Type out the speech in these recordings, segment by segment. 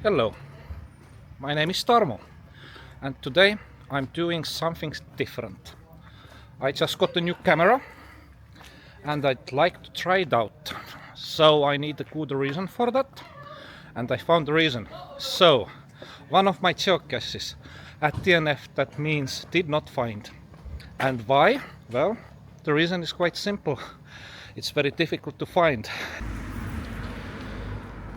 Hello, my name is Tarmo and today I'm doing something different. I just got a new camera and I'd like to try it out. So I need a good reason for that and I found the reason. So one of my geocaches at DNF, that means did not find. And why? Well, the reason is quite simple. It's very difficult to find.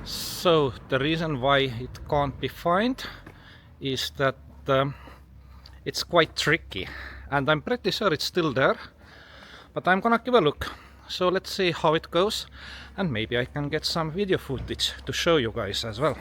So the reason why it can't be found is that it's quite tricky, and I'm pretty sure it's still there, but I'm gonna give a look. So let's see how it goes, and maybe I can get some video footage to show you guys as well.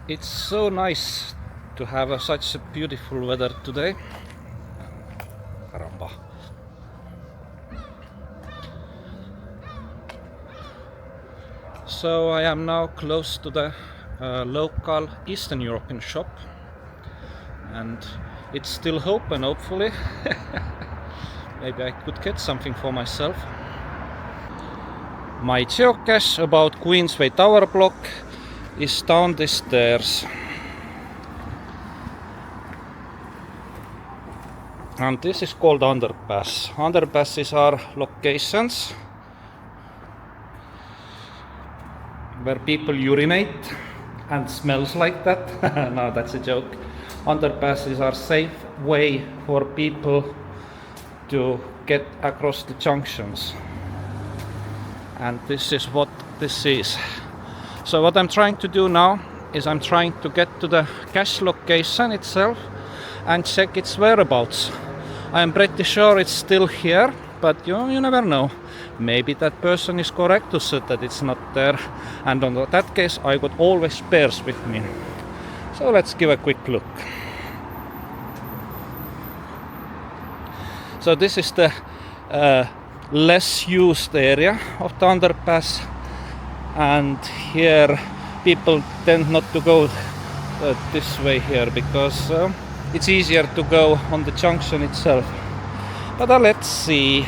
It's so nice to have such a beautiful weather today. Caramba. So I am now close to the local Eastern European shop and it's still open, hopefully. Maybe I could get something for myself. My geocache about Queensway tower block is down the stairs. And this is called underpass. Underpasses are locations where people urinate and smells like that. No, that's a joke. Underpasses are safe way for people to get across the junctions. And this is what this is. So what I'm trying to do now is I'm trying to get to the cache location itself and check its whereabouts. I am pretty sure it's still here, but you never know. Maybe that person is correct to say that it's not there, and on that case I got always spares with me. So let's give a quick look. So this is the less used area of the underpass, and here people tend not to go this way here because it's easier to go on the junction itself. But let's see.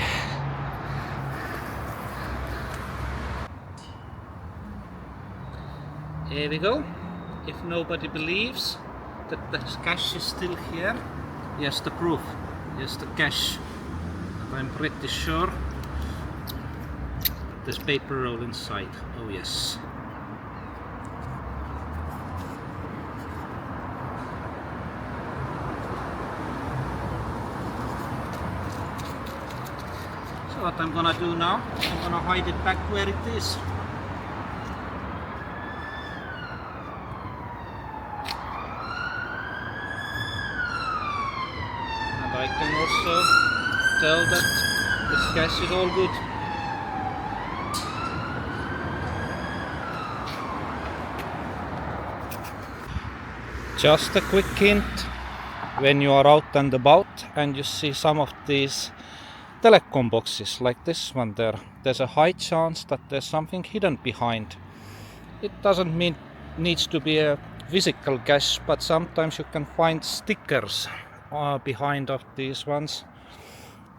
Here we go. If nobody believes that the cache is still here, here's the proof. Here's the cache. And I'm pretty sure there's paper roll inside. Oh yes. So what I'm gonna do now, I'm gonna hide it back where it is. And I can also tell that this cache is all good. Just a quick hint, when you are out and about and you see some of these telecom boxes like this one there's a high chance that there's something hidden behind. It doesn't mean needs to be a physical cache, but sometimes you can find stickers behind of these ones,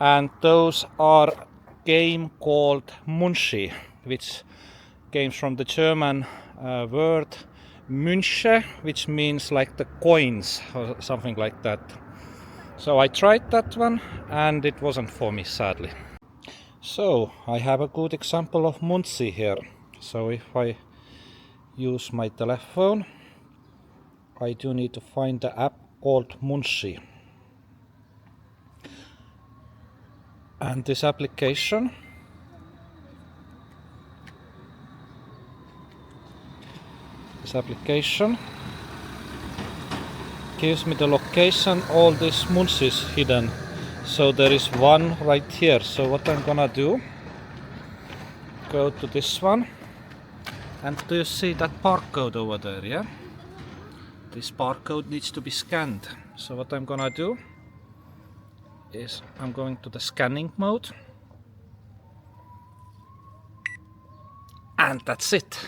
and those are game called Munchi, which came from the German word Münche, which means like the coins or something like that. So I tried that one and it wasn't for me, sadly. So I have a good example of Munchi here. So if I use my telephone, I do need to find the app called Munshi. And this application gives me the location all these Munshis hidden. So there is one right here. So what I'm gonna do, go to this one, and do you see that barcode over there? Yeah, this barcode needs to be scanned. So what I'm gonna do is I'm going to the scanning mode, and that's it.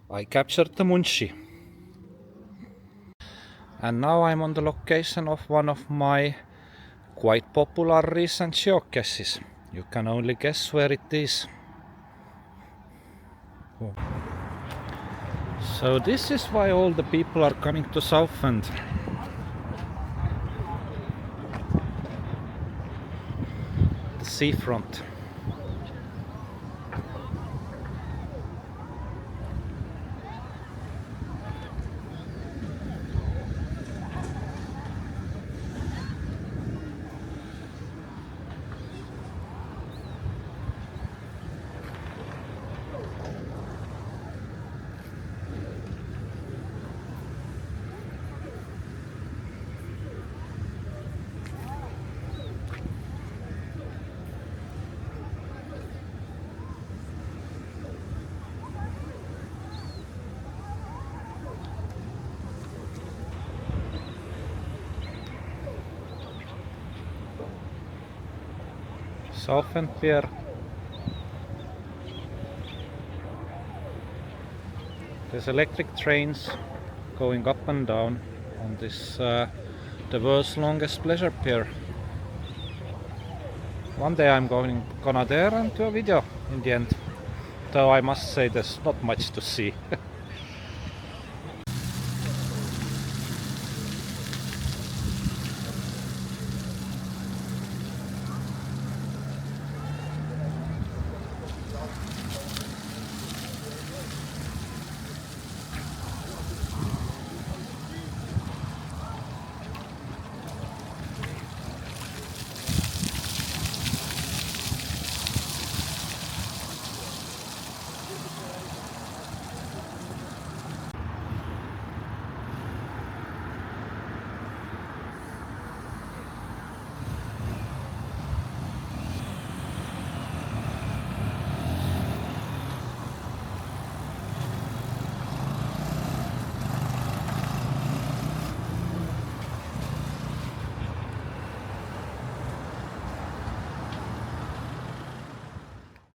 I captured the Munshi. And now I'm on the location of one of my quite popular recent geocaches. You can only guess where it is. Oh. So this is why all the people are coming to Southend. The seafront. Southend Pier. There's electric trains going up and down on this the world's longest pleasure pier. One day I'm gonna there and do a video in the end. Though I must say there's not much to see.